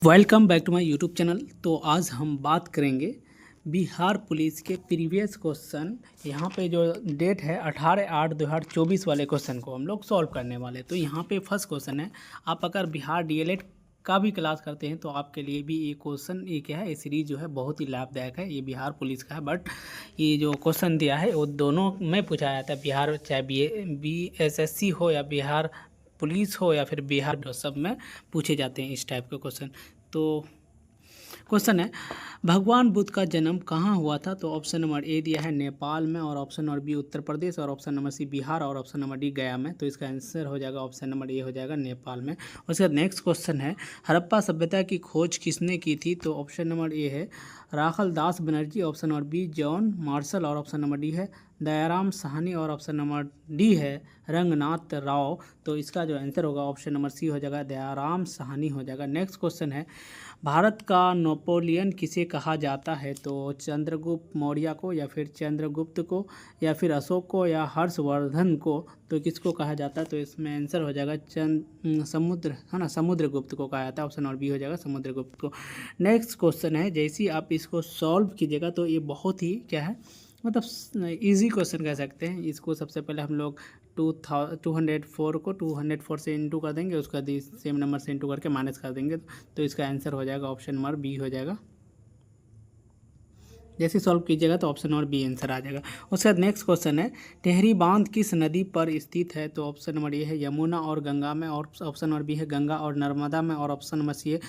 Welcome back to my YouTube channel. तो आज हम बात करेंगे बिहार पुलिस के प्रीवियस क्वेश्चन। यहाँ पे जो डेट है 18/8/2024 वाले क्वेश्चन को हम लोग सॉल्व करने वाले। तो यहाँ पे फर्स्ट क्वेश्चन है, आप अगर बिहार डीएलएड का भी क्लास करते हैं तो आपके लिए भी ये क्वेश्चन ये क्या है, ये सीरीज जो है बहुत ही लाभदायक है। ये बिहार पुलिस का है, बट ये जो क्वेश्चन दिया है वो दोनों में पूछा जाता है। बिहार चाहे BSSC हो या बिहार पुलिस हो या फिर बिहार, सब में पूछे जाते हैं इस टाइप के क्वेश्चन। तो क्वेश्चन है, भगवान बुद्ध का जन्म कहाँ हुआ था? तो ऑप्शन नंबर ए दिया है नेपाल में, और option number B Uttar Pradesh, और ऑप्शन नंबर सी बिहार, और ऑप्शन नंबर डी गया में। तो इसका आंसर हो जाएगा ऑप्शन नंबर ए हो जाएगा नेपाल में। उसके बाद नेक्स्ट क्वेश्चन है, हड़प्पा सभ्यता की खोज किसने की थी? तो ऑप्शन नंबर ए है Rakhal Das Banerjee, option number B John Marshall, और ऑप्शन नंबर डी है दयाराम साहनी, और ऑप्शन नंबर डी है रंगनाथ राव। तो इसका जो आंसर होगा ऑप्शन नंबर सी हो जाएगा, दयाराम साहनी हो जाएगा। नेक्स्ट क्वेश्चन है, भारत का नेपोलियन किसे कहा जाता है? तो चंद्रगुप्त मौर्य को, या फिर चंद्रगुप्त को, या फिर अशोक को, या हर्षवर्धन को? तो किसको कहा जाता है? तो इसमें आंसर हो जाएगा समुद्र है ना, समुद्रगुप्त को कहा जाता है। ऑप्शन नंबर बी हो जाएगा समुद्रगुप्त को। नेक्स्ट क्वेश्चन है, जैसे ही आप इसको सॉल्व कीजिएगा तो ये बहुत ही क्या है, मतलब इजी क्वेश्चन कह सकते हैं इसको। सबसे पहले हम लोग 204 को 204 से इंटू कर देंगे, उसका सेम नंबर से इंटू करके माइनस कर देंगे। तो इसका आंसर हो जाएगा ऑप्शन नंबर बी हो जाएगा। जैसे सॉल्व कीजिएगा तो ऑप्शन नंबर बी आंसर आ जाएगा। उसके बाद नेक्स्ट क्वेश्चन है, टेहरी बांध किस नदी पर स्थित है? तो ऑप्शन नंबर ए है यमुना और गंगा में, और ऑप्शन नंबर बी है गंगा और नर्मदा में, और ऑप्शन नंबर सी है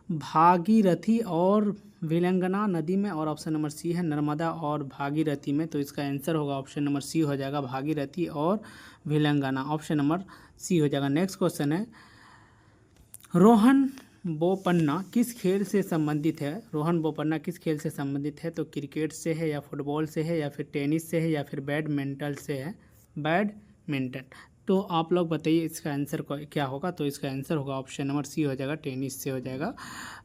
भागीरथी और विलंगना नदी में, और ऑप्शन नंबर सी है नर्मदा और भागीरथी में। तो इसका आंसर होगा ऑप्शन नंबर सी हो जाएगा, भागीरथी और विलंगना। ऑप्शन नंबर सी हो जाएगा। नेक्स्ट क्वेश्चन है, रोहन बोपन्ना किस खेल से संबंधित है? रोहन बोपन्ना किस खेल से संबंधित है? तो क्रिकेट से है, या फुटबॉल से है, या फिर टेनिस से है, या फिर बैडमिंटन से है? बैडमिंटन। तो आप लोग बताइए इसका आंसर क्या होगा? तो इसका आंसर होगा ऑप्शन नंबर सी हो जाएगा, टेनिस से हो जाएगा।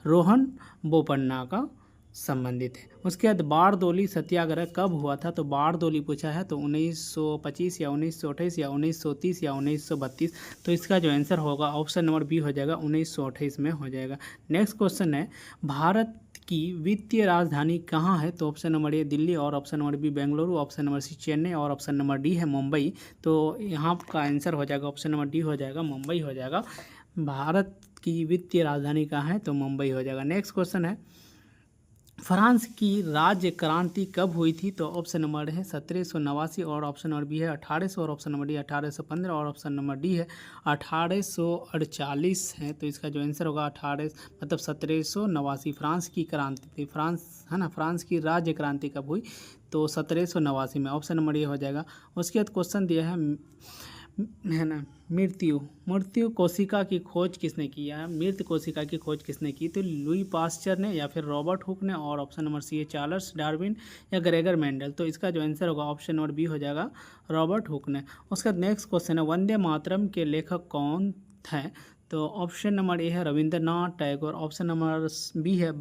रोहन बोपन्ना का संबंधित है। उसके बाद बारदोली सत्याग्रह कब हुआ था? तो बारदोली पूछा है, तो 1925 या 1928 या 1930 या 1932। तो इसका जो आंसर होगा ऑप्शन नंबर बी हो जाएगा, 1928 में हो जाएगा। नेक्स्ट क्वेश्चन है, भारत की वित्तीय राजधानी कहाँ है? तो ऑप्शन नंबर ए दिल्ली, और option number B Bengaluru, option number C Chennai, और ऑप्शन नंबर डी है मुंबई। तो यहाँ का आंसर हो जाएगा ऑप्शन नंबर डी हो जाएगा, मुंबई हो जाएगा। भारत की वित्तीय राजधानी कहाँ है? तो मुंबई हो जाएगा। नेक्स्ट क्वेश्चन है, फ्रांस की राज्य क्रांति कब हुई थी? तो ऑप्शन नंबर है 1789, और ऑप्शन नंबर बी है 1800, और ऑप्शन नंबर डी 1815, और ऑप्शन नंबर डी है 1848 है। तो इसका जो आंसर होगा 1789 फ्रांस की क्रांति थी। फ्रांस है ना, फ्रांस की राज्य क्रांति कब हुई? तो 1789 में। ऑप्शन नंबर ये हो जाएगा। उसके बाद क्वेश्चन दिया है ना, मृत्यु कोशिका की खोज किसने की है? मृत कोशिका की खोज किसने की? तो लुई पास्चर ने, या फिर रॉबर्ट हुक ने, और ऑप्शन नंबर सी है चार्ल्स डार्विन, या ग्रेगर मेंडल। तो इसका जो आंसर होगा ऑप्शन नंबर बी हो जाएगा, रॉबर्ट हुक ने। उसका नेक्स्ट क्वेश्चन है, वंदे मातरम के लेखक कौन हैं? तो ऑप्शन नंबर ए है Rabindranath Tagore, option number B है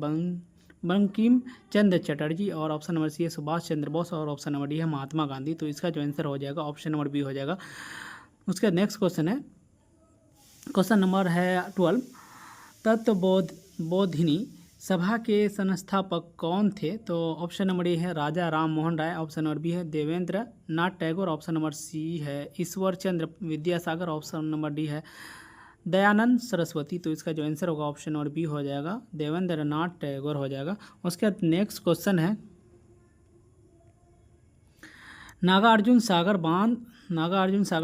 बंकिम चंद्र चटर्जी, और ऑप्शन नंबर सी है सुभाष चंद्र बोस, और ऑप्शन नंबर डी है महात्मा गांधी। तो इसका जो आंसर हो जाएगा ऑप्शन नंबर बी हो जाएगा। उसका नेक्स्ट क्वेश्चन है, क्वेश्चन नंबर है 12, तत्वबोधिनी सभा के संस्थापक कौन थे? तो ऑप्शन नंबर ए है राजा Ram Mohan Roy, option number B है Devendra Nath Tagore, option number C है Ishwar Chandra Vidyasagar, option number D है दयानंद सरस्वती। तो इसका जो आंसर होगा ऑप्शन नंबर बी हो जाएगा, देवेंद्र नाथ टैगोर हो जाएगा। उसके बाद नेक्स्ट क्वेश्चन है, नागार्जुन सागर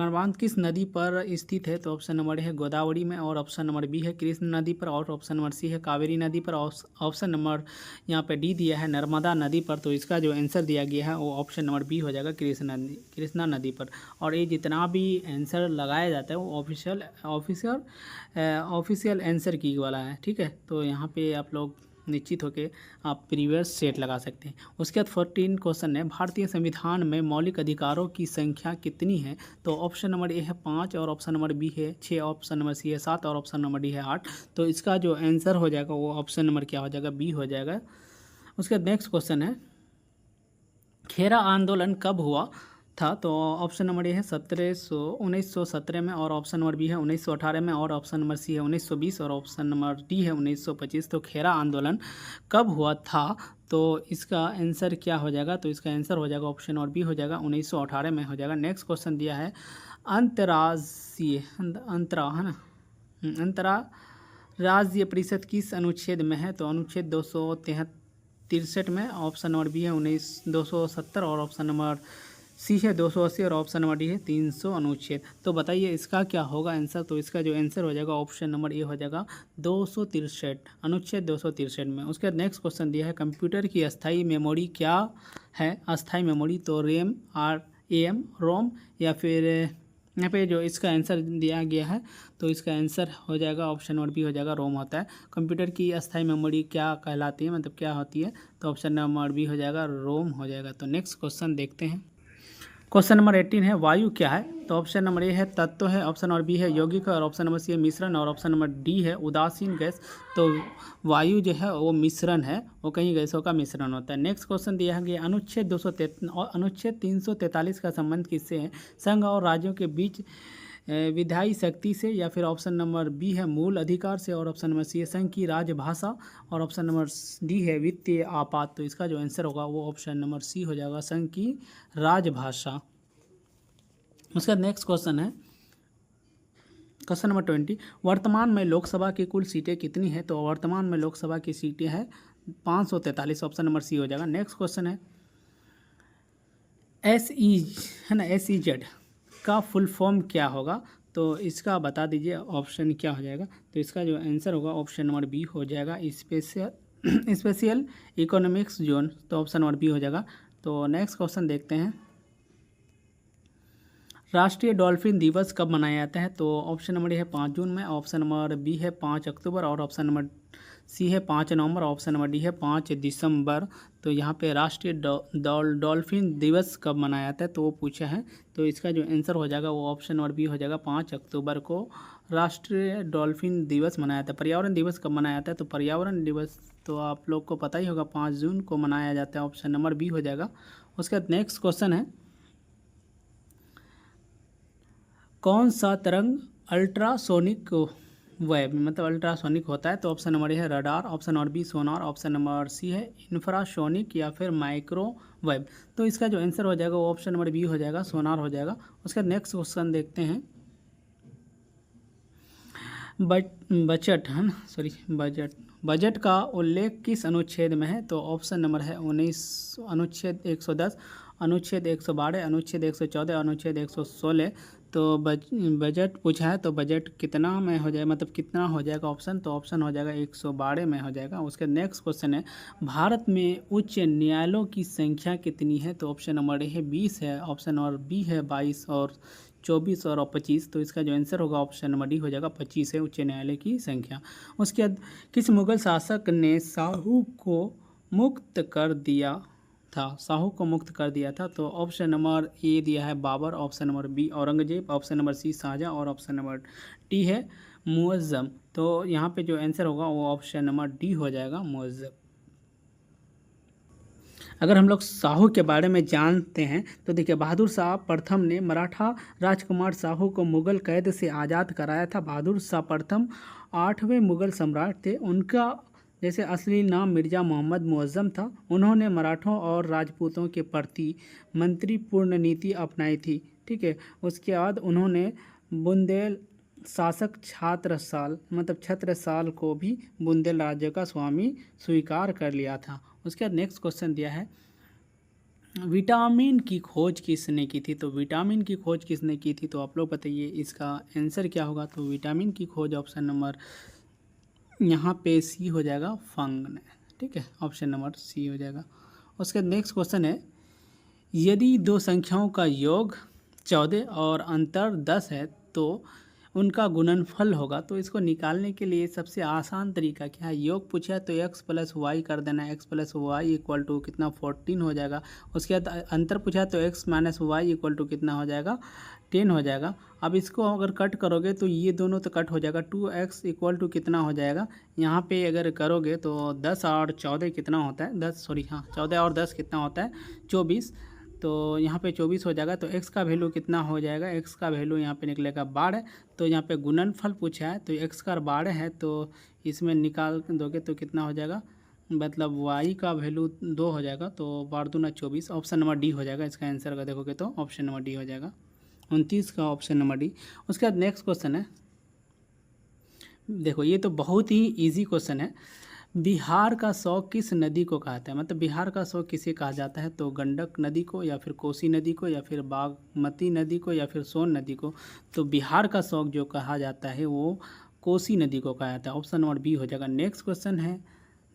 बांध किस नदी पर स्थित है? तो ऑप्शन नंबर है गोदावरी में, और ऑप्शन नंबर बी है कृष्ण नदी पर, और ऑप्शन नंबर सी है कावेरी नदी पर, और ऑप्शन नंबर यहाँ पे डी दिया है नर्मदा नदी पर। तो इसका जो आंसर दिया गया है वो ऑप्शन नंबर बी हो जाएगा, कृष्णा नदी पर। और ये जितना भी आंसर लगाया जाता है वो ऑफिशियल आंसर की वाला है, ठीक है। तो यहाँ पे आप लोग निश्चित होकर आप प्रीवियस सेट लगा सकते हैं। उसके बाद 14 क्वेश्चन है, भारतीय संविधान में मौलिक अधिकारों की संख्या कितनी है? तो ऑप्शन नंबर ए है 5, और ऑप्शन नंबर बी है 6, ऑप्शन नंबर सी है 7, और ऑप्शन नंबर डी है 8। तो इसका जो आंसर हो जाएगा वो ऑप्शन नंबर क्या हो जाएगा, बी हो जाएगा। उसके बाद नेक्स्ट क्वेश्चन है, खेरा आंदोलन कब हुआ? था। तो ऑप्शन नंबर ए है 1917 में, और ऑप्शन नंबर बी है 1918 में, और ऑप्शन नंबर सी है 1920, और ऑप्शन नंबर डी है 1925। तो खेरा आंदोलन कब हुआ था? तो इसका आंसर क्या हो जाएगा? तो इसका आंसर हो जाएगा ऑप्शन नंबर बी हो जाएगा 1918 में हो जाएगा। नेक्स्ट क्वेश्चन दिया है अंतर्राज्यीय अंतरा है ना अंतर्राज्यीय परिषद किस अनुच्छेद में है? तो अनुच्छेद 263 में, ऑप्शन नंबर बी है 270, और ऑप्शन नंबर सी है 280, और ऑप्शन नंबर डी है 300 अनुच्छेद। तो बताइए इसका क्या होगा आंसर? तो इसका जो आंसर हो जाएगा ऑप्शन नंबर ए हो जाएगा 263, अनुच्छेद 263 में। उसके बाद नेक्स्ट क्वेश्चन दिया है कंप्यूटर की अस्थाई मेमोरी क्या है? अस्थाई मेमोरी तो रैम, RAM, रोम, या फिर यहाँ पे जो इसका आंसर दिया गया है तो इसका आंसर हो जाएगा ऑप्शन नंबर बी हो जाएगा रोम होता है। कंप्यूटर की अस्थाई मेमोरी क्या कहलाती है, मतलब क्या होती है? तो ऑप्शन नंबर बी हो जाएगा रोम हो जाएगा। तो नेक्स्ट क्वेश्चन देखते हैं। क्वेश्चन नंबर 18 है वायु क्या है? तो ऑप्शन नंबर ए है तत्व है, ऑप्शन नंबर बी है यौगिक, और ऑप्शन नंबर सी है मिश्रण, और ऑप्शन नंबर डी है उदासीन गैस। तो वायु जो है वो मिश्रण है, वो कई गैसों का मिश्रण होता है। नेक्स्ट क्वेश्चन दिया गया अनुच्छेद 343 का संबंध किससे है? संघ और राज्यों के बीच विधायी शक्ति से, या फिर ऑप्शन नंबर बी है मूल अधिकार से, और ऑप्शन नंबर सी है संघ की राजभाषा, और ऑप्शन नंबर डी है वित्तीय आपात। तो इसका जो आंसर होगा वो ऑप्शन नंबर सी हो जाएगा संघ की राजभाषा। उसका नेक्स्ट क्वेश्चन है क्वेश्चन नंबर 20, वर्तमान में लोकसभा की कुल सीटें कितनी है? तो वर्तमान में लोकसभा की सीटें हैं 543, ऑप्शन नंबर सी हो जाएगा। नेक्स्ट क्वेश्चन है SEZ का फुल फॉर्म क्या होगा? तो इसका बता दीजिए ऑप्शन क्या हो जाएगा? तो इसका जो आंसर होगा ऑप्शन नंबर बी हो जाएगा स्पेशल इकोनॉमिक्स जोन। तो ऑप्शन नंबर बी हो जाएगा। तो नेक्स्ट क्वेश्चन देखते हैं राष्ट्रीय डॉल्फिन दिवस कब मनाया जाता है? तो ऑप्शन नंबर ए है 5 जून में, ऑप्शन नंबर बी है 5 अक्टूबर, और ऑप्शन नंबर सी है 5 नवंबर, ऑप्शन नंबर डी है 5 दिसंबर। तो यहाँ पे राष्ट्रीय डॉल्फिन दिवस कब मनाया जाता है तो वो पूछा है। तो इसका जो आंसर हो जाएगा वो ऑप्शन नंबर बी हो जाएगा 5 अक्टूबर को राष्ट्रीय डॉल्फिन दिवस मनाया जाता है। पर्यावरण दिवस कब मनाया जाता है? तो पर्यावरण दिवस तो आप लोग को पता ही होगा 5 जून को मनाया जाता है, ऑप्शन नंबर बी हो जाएगा। उसके बाद नेक्स्ट क्वेश्चन है कौन सा तरंग अल्ट्रासोनिक वेव मतलब अल्ट्रासोनिक होता है? तो ऑप्शन नंबर ए है रडार, ऑप्शन नंबर बी सोनार, ऑप्शन नंबर सी है इंफ्रासोनिक, या फिर माइक्रोवेव। तो इसका जो आंसर हो जाएगा वो ऑप्शन नंबर बी हो जाएगा सोनार हो जाएगा। उसका नेक्स्ट क्वेश्चन देखते हैं बजट है ना बजट का उल्लेख किस अनुच्छेद में है? तो ऑप्शन नंबर है 19 अनुच्छेद 110, अनुच्छेद 112, अनुच्छेद 114, अनुच्छेद 116। तो बजट पूछा है तो बजट कितना में हो जाए मतलब कितना हो जाएगा ऑप्शन? तो ऑप्शन हो जाएगा 112 में हो जाएगा। उसके नेक्स्ट क्वेश्चन है भारत में उच्च न्यायालयों की संख्या कितनी है? तो ऑप्शन नंबर ए है 20 है, ऑप्शन नंबर बी है 22, और 24 और 25। तो इसका जो आंसर होगा ऑप्शन नंबर डी हो जाएगा 25 है उच्च न्यायालय की संख्या। उसके बाद किस मुगल शासक ने साहू को मुक्त कर दिया था? तो ऑप्शन नंबर ए दिया है Babur, option number B Aurangzeb, option number C Shah Jahan, और ऑप्शन नंबर डी है मुअज्जम। तो यहाँ पे जो आंसर होगा वो ऑप्शन नंबर डी हो जाएगा मुअज्जम। अगर हम लोग साहू के बारे में जानते हैं तो देखिए बहादुर शाह प्रथम ने मराठा राजकुमार साहू को मुगल कैद से आज़ाद कराया था। बहादुर शाह प्रथम 8वें मुगल सम्राट थे। उनका जैसे असली नाम मिर्ज़ा मोहम्मद मुअज्जम था। उन्होंने मराठों और राजपूतों के प्रति मंत्रीपूर्ण नीति अपनाई थी। ठीक है, उसके बाद उन्होंने बुंदेल शासक छत्रसाल को भी बुंदेल राज्य का स्वामी स्वीकार कर लिया था। उसके बाद नेक्स्ट क्वेश्चन दिया है विटामिन की खोज किसने की थी? तो विटामिन की खोज किसने की थी तो आप लोग बताइए इसका आंसर क्या होगा? तो विटामिन की खोज ऑप्शन नंबर यहाँ पे सी हो जाएगा फंग ने। ठीक है, ऑप्शन नंबर सी हो जाएगा। उसके नेक्स्ट क्वेश्चन है यदि दो संख्याओं का योग 14 और अंतर 10 है तो उनका गुणनफल होगा। तो इसको निकालने के लिए सबसे आसान तरीका क्या है? योग पूछा है तो x प्लस वाई कर देना, x plus Y equal to कितना 14 हो जाएगा। उसके बाद अंतर पूछा है तो x minus Y equal to कितना हो जाएगा 10 हो जाएगा। अब इसको अगर कट करोगे तो ये दोनों तो कट हो जाएगा, 2x इक्वल टू कितना हो जाएगा यहाँ पे अगर करोगे तो 10 और 14 कितना होता है 14 और 10 कितना होता है 24। तो यहाँ पे 24 हो जाएगा। तो x का वैल्यू कितना हो जाएगा, x का वैल्यू यहाँ पे निकलेगा 12। तो यहाँ पे गुणनफल पूछा है तो x का 12 है, तो इसमें निकाल दोगे तो कितना हो जाएगा, मतलब y का वैल्यू 2 हो जाएगा। तो 12 दूना 24, ऑप्शन नंबर डी हो जाएगा इसका आंसर का देखोगे तो ऑप्शन नंबर डी हो जाएगा, 29 का ऑप्शन नंबर डी। उसके बाद नेक्स्ट क्वेश्चन है, देखो ये तो बहुत ही इजी क्वेश्चन है। बिहार का सौ किस नदी को कहते हैं, मतलब बिहार का सौ किसे कहा जाता है, तो गंडक नदी को या फिर कोसी नदी को या फिर बागमती नदी को या फिर सोन नदी को। तो बिहार का सौ जो कहा जाता है वो कोसी नदी को कहा जाता है, ऑप्शन नंबर बी हो जाएगा। नेक्स्ट क्वेश्चन है,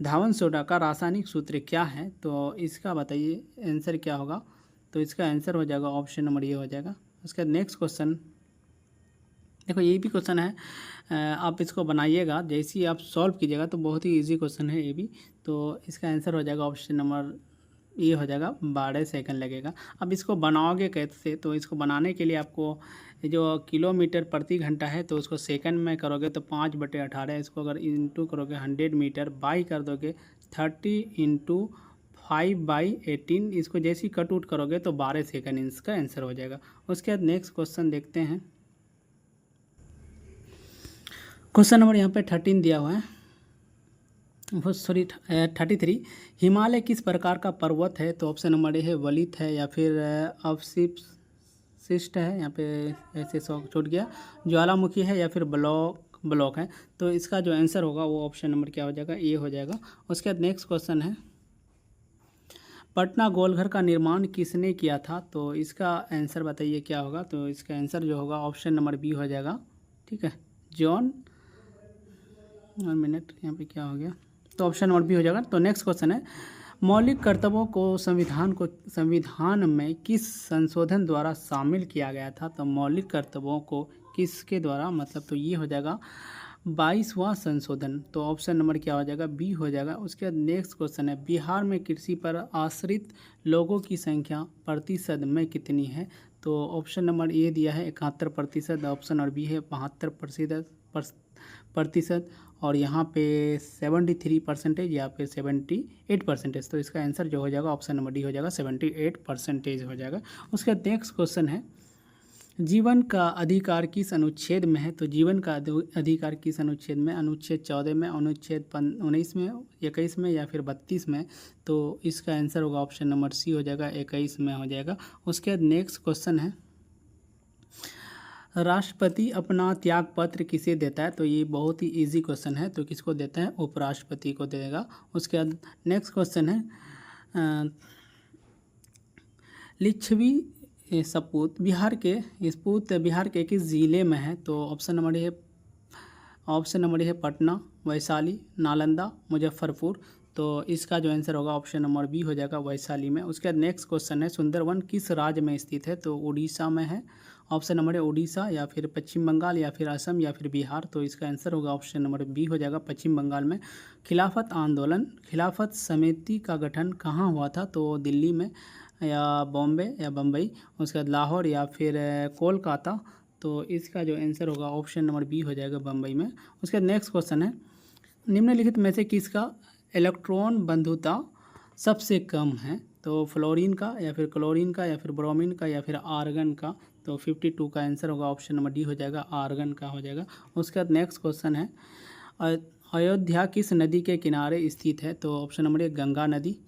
धावन सोडा का रासायनिक सूत्र क्या है, तो इसका बताइए आंसर क्या होगा। तो इसका आंसर हो जाएगा ऑप्शन नंबर ये हो जाएगा। उसके बाद नेक्स्ट क्वेश्चन, देखो ये भी क्वेश्चन है, आप इसको बनाइएगा, जैसे ही आप सॉल्व कीजिएगा तो बहुत ही इजी क्वेश्चन है ये भी। तो इसका आंसर हो जाएगा ऑप्शन नंबर ये हो जाएगा, 12 सेकंड लगेगा। अब इसको बनाओगे कैसे, तो इसको बनाने के लिए आपको जो किलोमीटर प्रति घंटा है तो उसको सेकंड में करोगे तो 5/18, इसको अगर इंटू करोगे 100 मीटर बाई कर दोगे 30 × 5/18, इसको जैसे ही कट आउट करोगे तो 12 सेकंड इसका आंसर हो जाएगा। उसके बाद नेक्स्ट क्वेश्चन देखते हैं, क्वेश्चन नंबर यहाँ पे 13 दिया हुआ है, वो सॉरी 33। हिमालय किस प्रकार का पर्वत है, तो ऑप्शन नंबर ए है वलित है या फिर अवशिष्ट है, यहाँ पे ऐसे छूट गया, ज्वालामुखी है या फिर ब्लॉक है। तो इसका जो आंसर होगा वो ऑप्शन नंबर क्या हो जाएगा, ए हो जाएगा। उसके बाद नेक्स्ट क्वेश्चन है, पटना गोलघर का निर्माण किसने किया था, तो इसका आंसर बताइए क्या होगा। तो इसका आंसर जो होगा ऑप्शन नंबर बी हो जाएगा, ठीक है, जॉन, 1 मिनट यहाँ पे क्या हो गया, तो ऑप्शन नंबर बी हो जाएगा। तो नेक्स्ट क्वेश्चन है, मौलिक कर्तव्यों को संविधान में किस संशोधन द्वारा शामिल किया गया था, तो मौलिक कर्तव्यों को किसके द्वारा, मतलब तो ये हो जाएगा 22वां संशोधन। तो ऑप्शन नंबर क्या हो जाएगा, बी हो जाएगा। उसके बाद नेक्स्ट क्वेश्चन है, बिहार में कृषि पर आश्रित लोगों की संख्या प्रतिशत में कितनी है, तो ऑप्शन नंबर ए दिया है 71%, ऑप्शन नंबर बी है 72% और यहाँ पे 73% या फिर 78%। तो इसका आंसर जो हो जाएगा ऑप्शन नंबर डी हो जाएगा, 78% हो जाएगा। उसका नेक्स्ट क्वेश्चन है, जीवन का अधिकार किस अनुच्छेद में है, तो जीवन का अधिकार किस अनुच्छेद में, अनुच्छेद 14 में, अनुच्छेद 19 में, 21 में या फिर 32 में। तो इसका आंसर होगा ऑप्शन नंबर सी हो जाएगा, 21 में हो जाएगा। उसके बाद नेक्स्ट क्वेश्चन है, राष्ट्रपति अपना त्याग पत्र किसे देता है, तो ये बहुत ही इजी क्वेश्चन है, तो किसको देता है, उपराष्ट्रपति को देगा। उसके बाद नेक्स्ट क्वेश्चन है, लिच्छवी सपूत बिहार के किस ज़िले में है, तो ऑप्शन नंबर है पटना, वैशाली, नालंदा, मुजफ्फरपुर। तो इसका जो आंसर होगा ऑप्शन नंबर बी हो जाएगा, वैशाली में। उसके बाद नेक्स्ट क्वेश्चन है, सुंदरवन किस राज्य में स्थित है, तो उड़ीसा में है, ऑप्शन नंबर है उड़ीसा या फिर पश्चिम बंगाल या फिर असम या फिर बिहार। तो इसका आंसर होगा ऑप्शन नंबर बी हो जाएगा, पश्चिम बंगाल में। खिलाफत समिति का गठन कहाँ हुआ था, तो दिल्ली में या बॉम्बे या बम्बई, उसके बाद लाहौर या फिर कोलकाता। तो इसका जो आंसर होगा ऑप्शन नंबर बी हो जाएगा, बम्बई में। उसके बाद नेक्स्ट क्वेश्चन है, निम्नलिखित में से किसका इलेक्ट्रॉन बंधुता सबसे कम है, तो फ्लोरीन का या फिर क्लोरीन का या फिर ब्रोमीन का या फिर आर्गन का। तो 52 का आंसर होगा ऑप्शन नंबर डी हो जाएगा, आर्गन का हो जाएगा। उसके बाद नेक्स्ट क्वेश्चन है, अयोध्या किस नदी के किनारे स्थित है, तो ऑप्शन नंबर ए गंगा नदी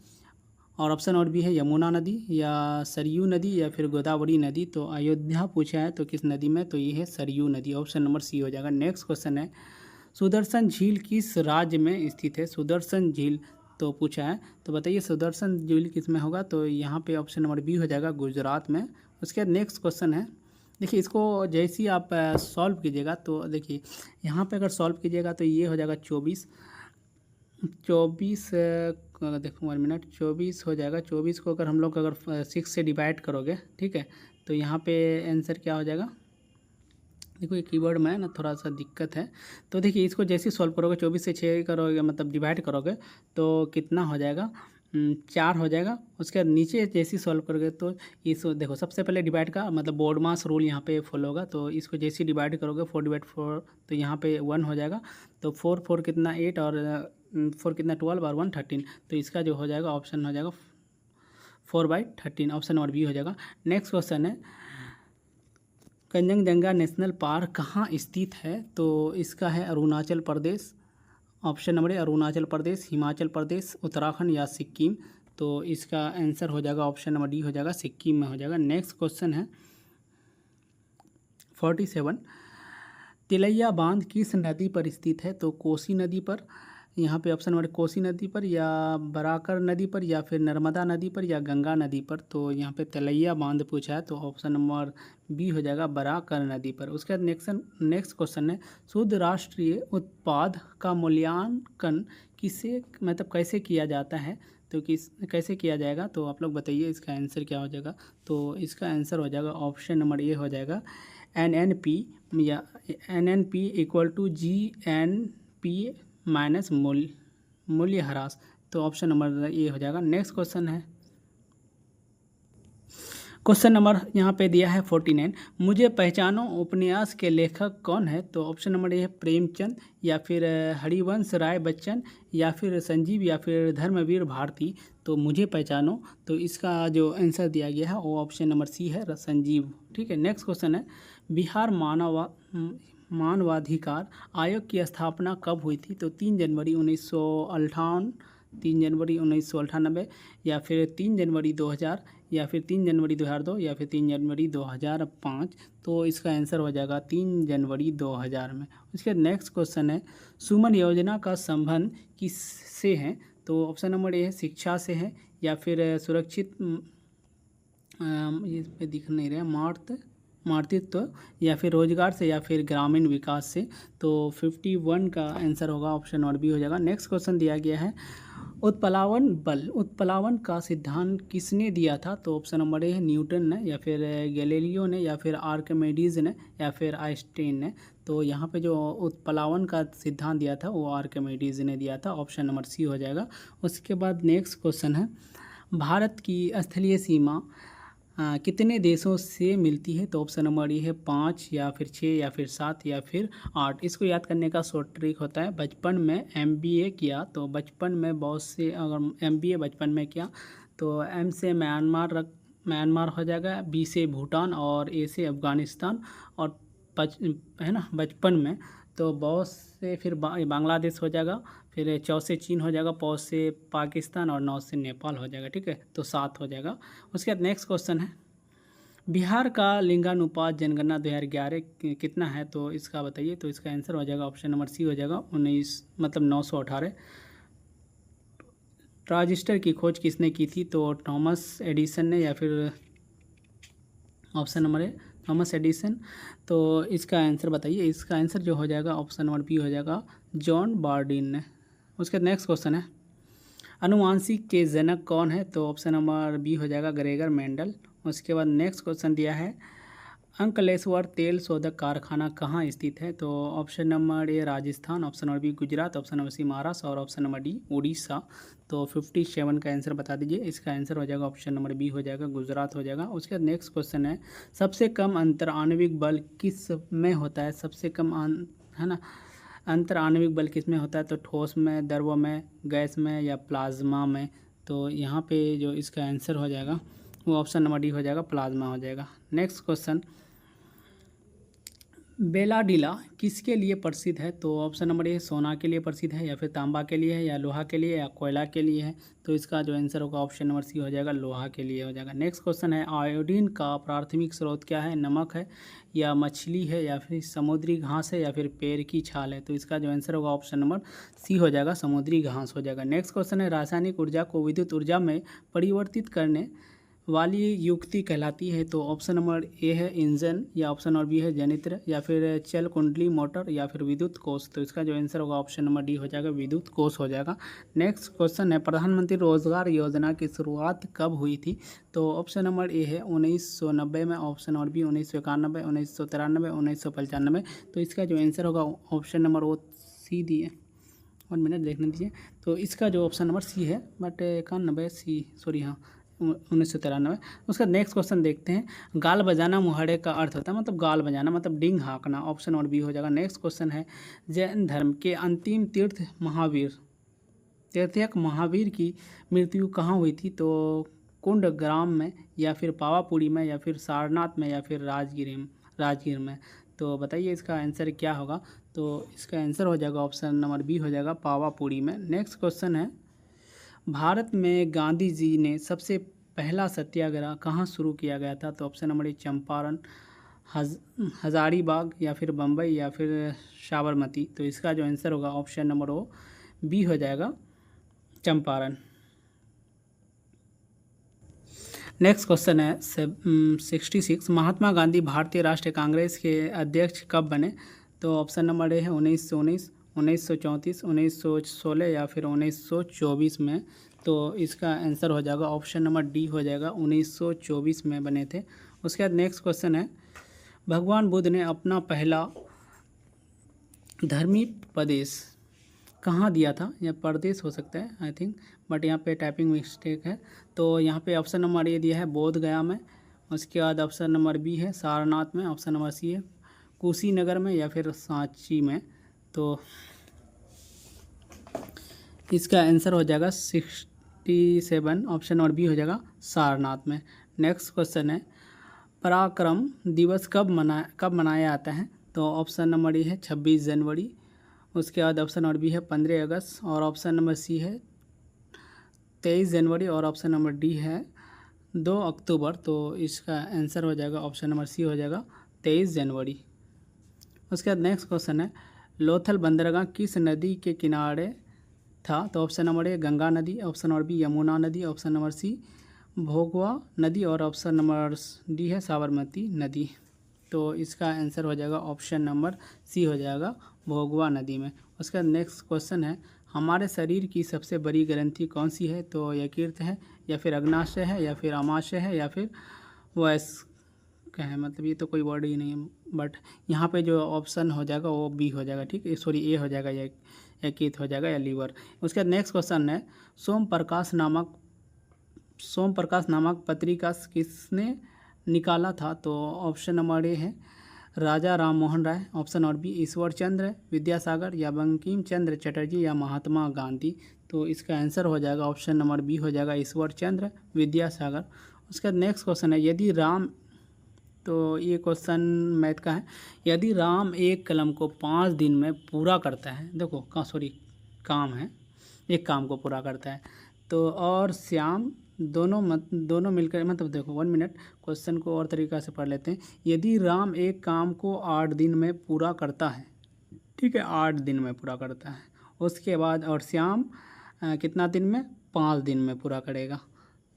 और ऑप्शन नंबर बी है यमुना नदी या सरयू नदी या फिर गोदावरी नदी। तो अयोध्या पूछा है तो किस नदी में, तो ये है सरयू नदी, ऑप्शन नंबर सी हो जाएगा। नेक्स्ट क्वेश्चन है, सुदर्शन झील किस राज्य में स्थित है, सुदर्शन झील तो पूछा है, तो बताइए सुदर्शन झील किस में होगा, तो यहाँ पे ऑप्शन नंबर बी हो जाएगा, गुजरात में। उसके बाद नेक्स्ट क्वेश्चन है, देखिए इसको जैसे ही आप सॉल्व कीजिएगा तो देखिए यहाँ पे अगर सॉल्व कीजिएगा तो ये हो जाएगा 24 देखो 1 मिनट, 24 हो जाएगा। 24 को अगर हम लोग 6 से डिवाइड करोगे, ठीक है, तो यहाँ पे आंसर क्या हो जाएगा, देखो ये कीवर्ड में ना थोड़ा सा दिक्कत है। तो देखिए इसको जैसे सॉल्व करोगे 24 से 6 करोगे, मतलब डिवाइड करोगे तो कितना हो जाएगा, 4 हो जाएगा। उसके बाद नीचे जैसे सॉल्व करोगे तो इस देखो सबसे पहले डिवाइड का मतलब बोर्ड मास रूल यहाँ पे फॉलो होगा। तो इसको जैसे डिवाइड करोगे 4/4 तो यहाँ पे 1 हो जाएगा। तो 4 कितना 8 और 4 कितना 12 और 1 13। तो इसका जो हो जाएगा ऑप्शन हो जाएगा 4/13, ऑप्शन नंबर बी हो जाएगा। नेक्स्ट क्वेश्चन है कंचनजंगा नेशनल पार्क कहाँ स्थित है? तो इसका है अरुणाचल प्रदेश, ऑप्शन नंबर ए अरुणाचल प्रदेश, हिमाचल प्रदेश, उत्तराखंड या सिक्किम। तो इसका आंसर हो जाएगा ऑप्शन नंबर डी हो जाएगा, सिक्किम में हो जाएगा। नेक्स्ट क्वेश्चन है 47 तिलैया बांध किस नदी पर स्थित है? तो कोसी नदी पर, यहाँ पे ऑप्शन नंबर कोसी नदी पर या बराकर नदी पर या फिर नर्मदा नदी पर या गंगा नदी पर। तो यहाँ पे तिलैया बांध पूछा है तो ऑप्शन नंबर बी हो जाएगा, बराकर नदी पर। उसके बाद नेक्स्ट क्वेश्चन है शुद्ध राष्ट्रीय उत्पाद का मूल्यांकन किसे मतलब कैसे किया जाता है? तो कैसे किया जाएगा? तो आप लोग बताइए इसका आंसर क्या हो जाएगा। तो इसका आंसर हो जाएगा ऑप्शन नंबर ए हो जाएगा, NNP या NNP equal to GNP minus मूल्य ह्रास। तो ऑप्शन नंबर ए हो जाएगा। नेक्स्ट क्वेश्चन है क्वेश्चन नंबर यहाँ पे दिया है 49 मुझे पहचानो उपन्यास के लेखक कौन है? तो ऑप्शन नंबर ए है प्रेमचंद या फिर हरिवंश राय बच्चन या फिर संजीव या फिर धर्मवीर भारती। तो मुझे पहचानो, तो इसका जो आंसर दिया गया है वो ऑप्शन नंबर सी है, संजीव। ठीक है। नेक्स्ट क्वेश्चन है बिहार मानवाधिकार आयोग की स्थापना कब हुई थी? तो 3 जनवरी 1958, 3 जनवरी 1998 या फिर 3 जनवरी 2000 या फिर 3 जनवरी 2002 या फिर 3 जनवरी 2005। तो इसका आंसर हो जाएगा 3 जनवरी 2000 में। उसके बाद नेक्स्ट क्वेश्चन है सुमन योजना का संबंध किससे है? तो ऑप्शन नंबर ए है शिक्षा से है या फिर सुरक्षित इस पे दिख नहीं रहा मातृत्व या फिर रोजगार से या फिर ग्रामीण विकास से। तो 51 का आंसर होगा ऑप्शन नंबर बी हो जाएगा। नेक्स्ट क्वेश्चन दिया गया है उत्प्लावन का सिद्धांत किसने दिया था? तो ऑप्शन नंबर ए है न्यूटन ने या फिर गैलीलियो ने या फिर आर्किमिडीज ने या फिर आइंस्टाइन ने। तो यहाँ पे जो उत्प्लावन का सिद्धांत दिया था वो आर्किमिडीज ने दिया था, ऑप्शन नंबर सी हो जाएगा। उसके बाद नेक्स्ट क्वेश्चन है भारत की स्थलीय सीमा कितने देशों से मिलती है? तो ऑप्शन नंबर ये है 5 या फिर 6 या फिर 7 या फिर 8। इसको याद करने का शॉर्ट ट्रिक होता है, बचपन में MBA किया तो बचपन में बहुत से, अगर MBA बचपन में किया तो M से म्यांमार हो जाएगा, B से भूटान और A से अफगानिस्तान और है ना बचपन में। तो बहुत से फिर बांग्लादेश हो जाएगा, फिर 4 से चीन हो जाएगा, 5 से पाकिस्तान और 9 से नेपाल हो जाएगा। ठीक है, तो 7 हो जाएगा। उसके बाद नेक्स्ट क्वेश्चन है बिहार का लिंगानुपात जनगणना 2011 कितना है? तो इसका बताइए। तो इसका आंसर हो जाएगा ऑप्शन नंबर सी हो जाएगा 918। ट्रांजिस्टर की खोज किसने की थी? तो थॉमस एडिसन ने या फिर ऑप्शन नंबर ए थॉमस एडिसन। तो इसका आंसर बताइए। इसका आंसर जो हो जाएगा ऑप्शन नंबर बी हो जाएगा, जॉन बार्डिन ने। उसके नेक्स्ट क्वेश्चन है अनुवांशिक के जनक कौन है? तो ऑप्शन नंबर बी हो जाएगा, ग्रेगर मेंडल। उसके बाद नेक्स्ट क्वेश्चन दिया है अंकलेश्वर तेल शोधक कारखाना कहाँ स्थित है? तो option number A Rajasthan, option number B Gujarat, option number C Maharashtra और ऑप्शन नंबर डी उड़ीसा। तो 57 का आंसर बता दीजिए। इसका आंसर हो जाएगा ऑप्शन नंबर बी हो जाएगा, गुजरात हो जाएगा। उसके बाद नेक्स्ट क्वेश्चन है सबसे कम अंतर आणविक बल किस में होता है? सबसे कम है ना अंतर आणविक बल किस में होता है? तो ठोस में, द्रव में, गैस में या प्लाज्मा में। तो यहाँ पे जो इसका आंसर हो जाएगा वो ऑप्शन नंबर डी हो जाएगा, प्लाज्मा हो जाएगा। नेक्स्ट क्वेश्चन बेलाडीला किसके लिए प्रसिद्ध है? तो ऑप्शन नंबर ए सोना के लिए प्रसिद्ध है या फिर तांबा के लिए है या लोहा के लिए या कोयला के लिए है। तो इसका जो आंसर होगा ऑप्शन नंबर सी हो जाएगा, लोहा के लिए हो जाएगा। नेक्स्ट क्वेश्चन है आयोडीन का प्राथमिक स्रोत क्या है? नमक है या मछली है या फिर समुद्री घास है या फिर पेड़ की छाल है। तो इसका जो आंसर होगा ऑप्शन नंबर सी हो जाएगा, समुद्री घास हो जाएगा। नेक्स्ट क्वेश्चन है रासायनिक ऊर्जा को विद्युत ऊर्जा में परिवर्तित करने वाली युक्ति कहलाती है? तो ऑप्शन नंबर ए है इंजन या ऑप्शन नंबर बी है जनित्र या फिर चल कुंडली मोटर या फिर विद्युत कोष। तो इसका जो आंसर होगा ऑप्शन नंबर डी हो जाएगा, विद्युत कोष हो जाएगा। नेक्स्ट क्वेश्चन है प्रधानमंत्री रोजगार योजना की शुरुआत कब हुई थी? तो ऑप्शन नंबर ए है 1990 में, ऑप्शन नंबर बी 1991, 1993, 1995। तो इसका जो आंसर होगा ऑप्शन नंबर ओ सी दिए, 1 मिनट देखने दीजिए। तो इसका जो ऑप्शन नंबर सी है, बट 91 सी, सॉरी हाँ 1993। उसका नेक्स्ट क्वेश्चन देखते हैं गाल बजाना मुहाड़े का अर्थ होता है, मतलब गाल बजाना मतलब डिंग हाँकना। ऑप्शन नंबर बी हो जाएगा। नेक्स्ट क्वेश्चन है जैन धर्म के अंतिम तीर्थक महावीर की मृत्यु कहाँ हुई थी? तो कुंडग्राम में या फिर पावापुरी में या फिर सारनाथ में या फिर राजगीर में। तो बताइए इसका आंसर क्या होगा। तो इसका आंसर हो जाएगा ऑप्शन नंबर बी हो जाएगा पावापुरी में। नेक्स्ट क्वेश्चन है, भारत में गांधी जी ने सबसे पहला सत्याग्रह कहाँ शुरू किया गया था। तो ऑप्शन नंबर ए चंपारण, हजारीबाग या फिर बम्बई या फिर साबरमती। तो इसका जो आंसर होगा ऑप्शन नंबर ओ बी हो जाएगा चंपारण। नेक्स्ट क्वेश्चन है 66, महात्मा गांधी भारतीय राष्ट्रीय कांग्रेस के अध्यक्ष कब बने। तो ऑप्शन नंबर ए है 1919, 1934, 1916 या फिर 1924 में। तो इसका आंसर हो जाएगा ऑप्शन नंबर डी हो जाएगा 1924 में बने थे। उसके बाद नेक्स्ट क्वेश्चन है, भगवान बुद्ध ने अपना पहला धर्मी उपदेश कहाँ दिया था, या प्रदेश हो सकता है आई थिंक, बट यहाँ पे टाइपिंग मिस्टेक है। तो यहाँ पे ऑप्शन नंबर ए दिया है बोध गया में, उसके बाद ऑप्शन नंबर बी है सारनाथ में, ऑप्शन नंबर सी है कुशीनगर में या फिर सांची में। तो इसका आंसर हो जाएगा 67, ऑप्शन नंबर बी हो जाएगा सारनाथ में। नेक्स्ट क्वेश्चन है, पराक्रम दिवस कब मनाया जाता है। तो ऑप्शन नंबर ए है 26 जनवरी, उसके बाद ऑप्शन नंबर बी है 15 अगस्त और ऑप्शन नंबर सी है 23 जनवरी और ऑप्शन नंबर डी है 2 अक्टूबर। तो इसका आंसर हो जाएगा ऑप्शन नंबर सी हो जाएगा 23 जनवरी। उसके बाद नेक्स्ट क्वेश्चन है, लोथल बंदरगाह किस नदी के किनारे था। तो ऑप्शन नंबर ए गंगा नदी, ऑप्शन नंबर बी यमुना नदी, ऑप्शन नंबर सी भोगवा नदी और ऑप्शन नंबर डी है साबरमती नदी। तो इसका आंसर हो जाएगा ऑप्शन नंबर सी हो जाएगा भोगवा नदी में। उसका नेक्स्ट क्वेश्चन है, हमारे शरीर की सबसे बड़ी ग्रंथि कौन सी है। तो यकृत है या फिर अग्नाशय है या फिर आमाशय है या फिर वयस्क है, मतलब ये तो कोई वर्ड ही नहीं है, बट यहाँ पे जो ऑप्शन हो जाएगा वो बी हो जाएगा, ठीक है, सॉरी ए हो जाएगा या यकृत हो जाएगा या लीवर। उसके बाद नेक्स्ट क्वेश्चन है, सोम प्रकाश नामक पत्रिका किसने निकाला था। तो ऑप्शन नंबर ए है राजा Ram Mohan Roy, option number B Ishwar Chandra Vidyasagar या बंकिम चंद्र चटर्जी या महात्मा गांधी। तो इसका आंसर हो जाएगा ऑप्शन नंबर बी हो जाएगा ईश्वर चंद्र विद्यासागर। उसका नेक्स्ट क्वेश्चन है, यदि राम, तो ये क्वेश्चन मैथ का है, यदि राम एक कलम को 5 दिन में पूरा करता है, देखो काम है, एक काम को पूरा करता है, तो और श्याम दोनों मिलकर, मतलब देखो 1 मिनट, क्वेश्चन को और तरीक़ा से पढ़ लेते हैं। यदि राम एक काम को 8 दिन में पूरा करता है, ठीक है, 8 दिन में पूरा करता है, उसके बाद और श्याम कितना दिन में, 5 दिन में पूरा करेगा,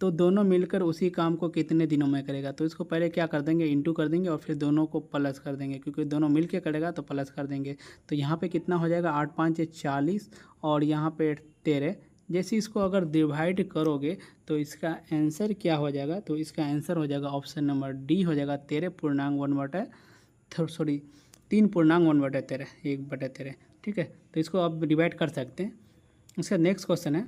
तो दोनों मिलकर उसी काम को कितने दिनों में करेगा। तो इसको पहले क्या कर देंगे, इंटू कर देंगे और फिर दोनों को प्लस कर देंगे, क्योंकि दोनों मिल के करेगा तो प्लस कर देंगे। तो यहाँ पे कितना हो जाएगा, 8 5 40 और यहाँ पे 13। जैसे इसको अगर डिवाइड करोगे तो इसका आंसर क्या हो जाएगा। तो इसका आंसर हो जाएगा ऑप्शन नंबर डी हो जाएगा 13 पूर्णांक 3 पूर्णांक 1/13, 1/13, ठीक है। तो इसको आप डिवाइड कर सकते हैं। इसका नेक्स्ट क्वेश्चन है,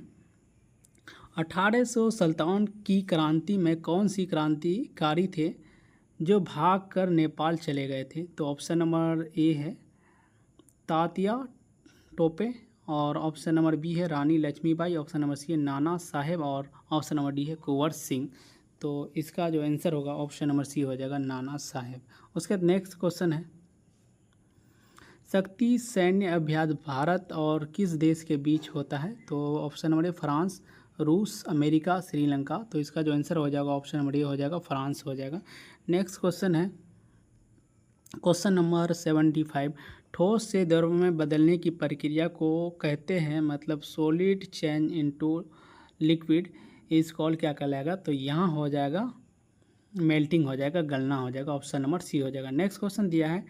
1857 की क्रांति में कौन सी क्रांतिकारी थे जो भाग कर नेपाल चले गए थे। तो ऑप्शन नंबर ए है तात्या टोपे और ऑप्शन नंबर बी है रानी लक्ष्मीबाई, ऑप्शन नंबर सी है नाना साहेब और ऑप्शन नंबर डी है कुंवर सिंह। तो इसका जो आंसर होगा ऑप्शन नंबर सी हो जाएगा नाना साहेब। उसके बाद नेक्स्ट क्वेश्चन है, शक्ति सैन्य अभ्यास भारत और किस देश के बीच होता है। तो ऑप्शन नंबर ए फ्रांस, रूस, अमेरिका, श्रीलंका। तो इसका जो आंसर हो जाएगा ऑप्शन नंबर ए हो जाएगा फ्रांस हो जाएगा। नेक्स्ट क्वेश्चन है क्वेश्चन नंबर 75, ठोस से द्रव में बदलने की प्रक्रिया को कहते हैं, मतलब solid change into liquid is called, क्या कहलाएगा। तो यहाँ हो जाएगा मेल्टिंग हो जाएगा, गलना हो जाएगा, ऑप्शन नंबर सी हो जाएगा। नेक्स्ट क्वेश्चन दिया है,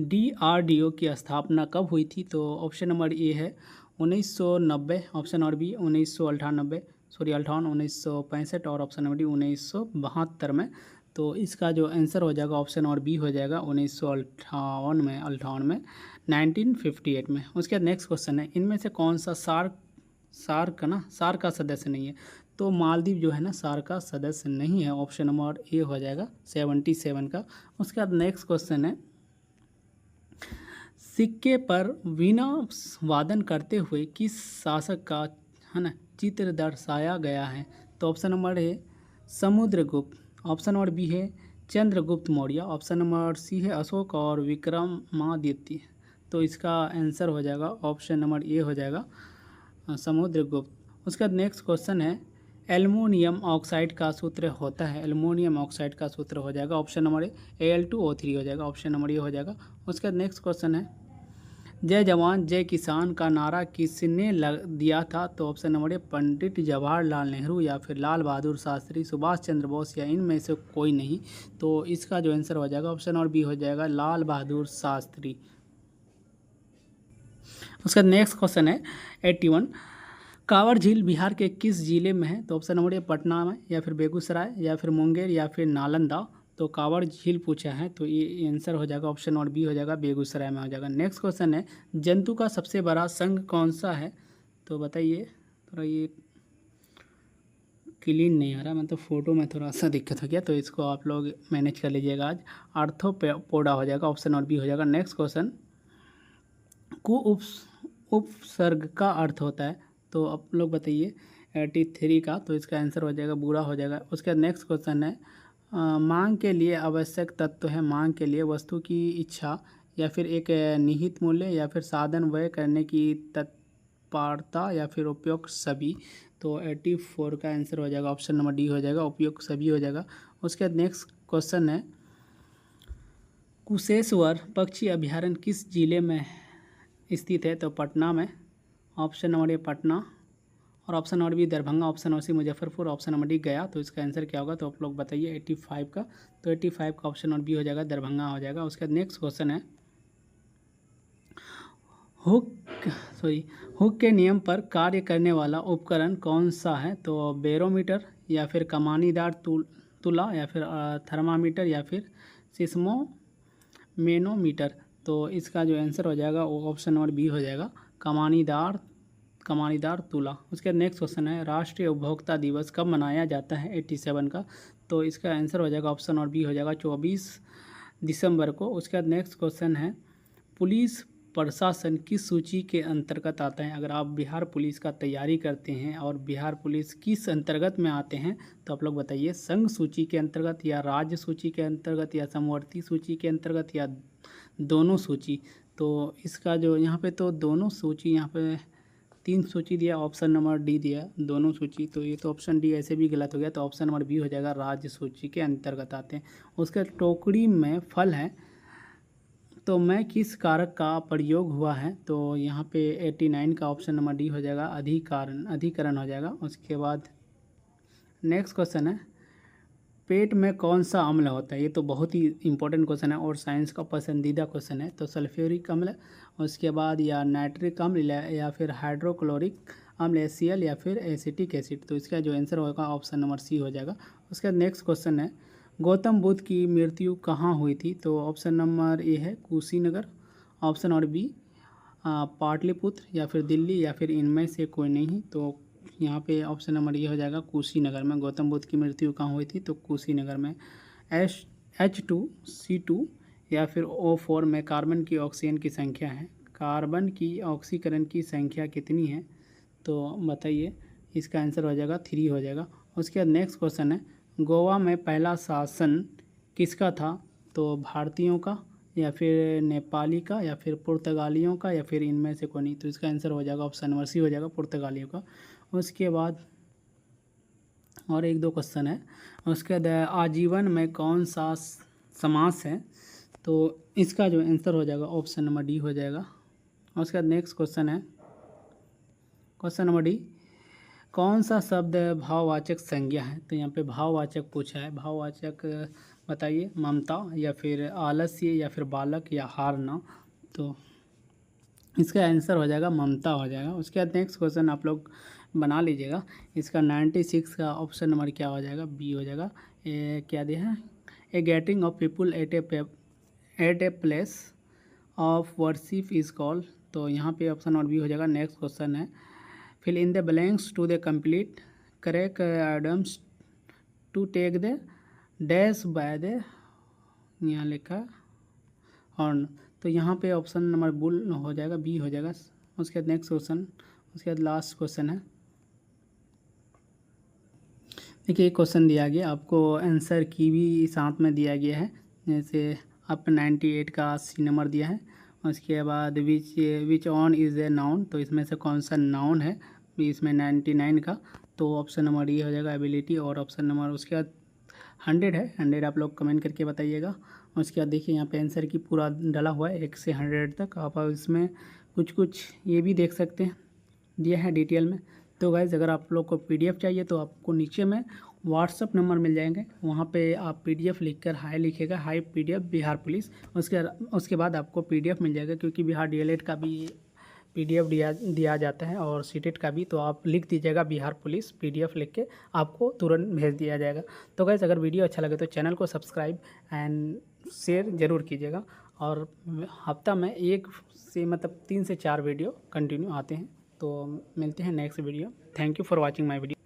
DRDO की स्थापना कब हुई थी। तो ऑप्शन नंबर ए है 1990, ऑप्शन नंबर बी 1998, 1965 और ऑप्शन नंबर डी 1972 में। तो इसका जो आंसर हो जाएगा ऑप्शन नंबर बी हो जाएगा 1958 में, 1958 में। उसके बाद नेक्स्ट क्वेश्चन है, इनमें से कौन सा सार्क का सदस्य नहीं है। तो मालदीव जो है ना सार्क का सदस्य नहीं है, ऑप्शन नंबर ए हो जाएगा 77 का। उसके बाद नेक्स्ट क्वेश्चन है, सिक्के पर वीणा वादन करते हुए किस शासक का, है ना, चित्र दर्शाया गया है। तो option number A Samudragupta. Option number B है Chandragupta Maurya. Option number C है अशोक और विक्रमादित्य। तो इसका आंसर हो जाएगा ऑप्शन नंबर ए हो जाएगा समुद्रगुप्त। उसका नेक्स्ट क्वेश्चन है एल्युमिनियम ऑक्साइड का सूत्र होता है। एल्युमिनियम ऑक्साइड का सूत्र हो जाएगा ऑप्शन नंबर ए Al2O3 हो जाएगा। ऑप्शन नंबर ए हो जाएगा। उसका नेक्स्ट क्वेश्चन है जय जवान जय किसान का नारा किसने दिया था। तो ऑप्शन नंबर ए पंडित जवाहरलाल नेहरू या फिर लाल बहादुर शास्त्री, सुभाष चंद्र बोस या इनमें से कोई नहीं। तो इसका जो आंसर हो जाएगा ऑप्शन नंबर बी हो जाएगा लाल बहादुर शास्त्री। उसका नेक्स्ट क्वेश्चन है 81 कांवर झील बिहार के किस जिले में है। तो ऑप्शन नंबर ए पटना में या फिर बेगूसराय या फिर मुंगेर या फिर नालंदा। तो कांवर झील पूछा है तो ये आंसर हो जाएगा ऑप्शन नंबर बी हो जाएगा बेगूसराय में हो जाएगा। नेक्स्ट क्वेश्चन है जंतु का सबसे बड़ा संघ कौन सा है। तो बताइए, थोड़ा ये क्लीन नहीं आ रहा, मतलब फ़ोटो में थोड़ा सा दिक्कत हो गया, तो इसको आप लोग मैनेज कर लीजिएगा। आज आर्थ्रोपोडा हो जाएगा। ऑप्शन नंबर बी हो जाएगा। नेक्स्ट क्वेश्चन को उपसर्ग का अर्थ होता है। तो आप लोग बताइए 83 का। तो इसका आंसर हो जाएगा बुरा हो जाएगा। उसका नेक्स्ट क्वेश्चन है मांग के लिए आवश्यक तत्व है। मांग के लिए वस्तु की इच्छा या फिर एक निहित मूल्य या फिर साधन व्यय करने की तत्परता या फिर उपयोग सभी। तो 84 का आंसर हो जाएगा ऑप्शन नंबर डी हो जाएगा उपयोग सभी हो जाएगा। उसके नेक्स्ट क्वेश्चन है कुशेश्वर पक्षी अभयारण्य किस जिले में स्थित है। तो पटना में। ऑप्शन नंबर ए पटना और option number B Darbhanga, option number C Muzaffarpur, option number D Gaya. तो इसका आंसर क्या होगा तो आप लोग बताइए 85 का। तो 85 का ऑप्शन नंबर बी हो जाएगा दरभंगा हो जाएगा। उसका नेक्स्ट क्वेश्चन है हुक के नियम पर कार्य करने वाला उपकरण कौन सा है। तो बैरोमीटर या फिर कमानीदार तुला या फिर थर्मामीटर या फिर सिस्मोमेनोमीटर। तो इसका जो आंसर हो जाएगा वो ऑप्शन नंबर बी हो जाएगा कमानीदार तुला। उसके नेक्स्ट क्वेश्चन है राष्ट्रीय उपभोक्ता दिवस कब मनाया जाता है 87 का। तो इसका आंसर हो जाएगा ऑप्शन नंबर बी हो जाएगा 24 दिसंबर को। उसके नेक्स्ट क्वेश्चन है पुलिस प्रशासन किस सूची के अंतर्गत आता है। अगर आप बिहार पुलिस का तैयारी करते हैं और बिहार पुलिस किस अंतर्गत में आते हैं तो आप लोग बताइए संघ सूची के अंतर्गत या राज्य सूची के अंतर्गत या समवर्ती सूची के अंतर्गत या दोनों सूची। तो इसका जो यहाँ पे तो दोनों सूची, यहाँ पे 3 सूची दिया, ऑप्शन नंबर डी दिया दोनों सूची। तो ये तो ऑप्शन डी ऐसे भी गलत हो गया। तो ऑप्शन नंबर बी हो जाएगा राज्य सूची के अंतर्गत आते हैं। उसके टोकरी में फल है तो मैं किस कारक का प्रयोग हुआ है। तो यहाँ पे 89 का ऑप्शन नंबर डी हो जाएगा अधिकरण हो जाएगा। उसके बाद नेक्स्ट क्वेश्चन है पेट में कौन सा अम्ल होता है। ये तो बहुत ही इंपॉर्टेंट क्वेश्चन है और साइंस का पसंदीदा क्वेश्चन है। तो सल्फ्यूरिक अम्ल, उसके बाद या नाइट्रिक अम्ल या फिर हाइड्रोक्लोरिक अम्ल HCl या फिर एसिटिक एसिड। तो इसका जो आंसर होगा ऑप्शन नंबर सी हो जाएगा। उसका नेक्स्ट क्वेश्चन है गौतम बुद्ध की मृत्यु कहाँ हुई थी। तो ऑप्शन नंबर ए है Kushinagar, option number B Pataliputra या फिर दिल्ली या फिर इनमें से कोई नहीं। तो यहाँ पे ऑप्शन नंबर ये हो जाएगा कुशीनगर में गौतम बुद्ध की मृत्यु कहाँ हुई थी। तो कुशीनगर में। H2C2 या फिर O4 में कार्बन की ऑक्सीजन की संख्या है। कार्बन की ऑक्सीकरण की संख्या कितनी है तो बताइए। इसका आंसर हो जाएगा 3 हो जाएगा। उसके बाद नेक्स्ट क्वेश्चन है गोवा में पहला शासन किसका था। तो भारतीयों का या फिर नेपाली का या फिर पुर्तगालियों का या फिर इनमें से कोई नहीं। तो इसका आंसर हो जाएगा ऑप्शन नंबर सी हो जाएगा पुर्तगालियों का। उसके बाद और 1-2 क्वेश्चन है। उसके बाद आजीवन में कौन सा समास है। तो इसका जो आंसर हो जाएगा ऑप्शन नंबर डी हो जाएगा। उसके बाद नेक्स्ट क्वेश्चन है क्वेश्चन नंबर डी कौन सा शब्द भाववाचक संज्ञा है। तो यहाँ पे भाववाचक पूछा है। भाववाचक बताइए ममता या फिर आलस्य या फिर बालक या हारना। तो इसका आंसर हो जाएगा ममता हो जाएगा। उसके बाद नेक्स्ट क्वेश्चन आप लोग बना लीजिएगा। इसका 96 का ऑप्शन नंबर क्या हो जाएगा बी हो जाएगा। क्या दिया है a gathering of people at a place of worship is called. तो यहाँ पे ऑप्शन नंबर बी हो जाएगा। नेक्स्ट क्वेश्चन है fill in the blanks to the complete correct items to take the dash by the यहाँ लिखा horn. तो यहाँ पे ऑप्शन नंबर बुल हो जाएगा बी हो जाएगा। उसके बाद नेक्स्ट क्वेश्चन उसके बाद लास्ट क्वेश्चन है देखिए एक क्वेश्चन दिया गया, आपको आंसर की भी साथ में दिया गया है। जैसे आप 98 का सी नंबर दिया है, उसके बाद which on is a noun, तो इसमें से कौन सा नाउन है इसमें 99 का, तो ऑप्शन नंबर ये हो जाएगा एबिलिटी। और ऑप्शन नंबर उसके बाद 100 है, 100 आप लोग कमेंट करके बताइएगा। उसके बाद देखिए यहाँ पे आंसर की पूरा डाला हुआ है 1 से 100 तक। आप इसमें कुछ कुछ ये भी देख सकते हैं, दिया है डिटेल में। तो गाइज़ अगर आप लोग को पीडीएफ चाहिए तो आपको नीचे में व्हाट्सअप नंबर मिल जाएंगे, वहाँ पे आप पीडीएफ लिखकर हाई लिखेगा, हाई पीडीएफ बिहार पुलिस। उसके बाद आपको पीडीएफ मिल जाएगा, क्योंकि बिहार डीएलएड का भी पीडीएफ दिया जाता है और सीटेट का भी। तो आप लिख दीजिएगा बिहार पुलिस, पीडीएफ लिख के आपको तुरंत भेज दिया जाएगा। तो गाइज़ अगर वीडियो अच्छा लगे तो चैनल को सब्सक्राइब एंड शेयर ज़रूर कीजिएगा। और हफ्ता में 1 से मतलब 3 से 4 वीडियो कंटिन्यू आते हैं। तो मिलते हैं next video. Thank you for watching my video.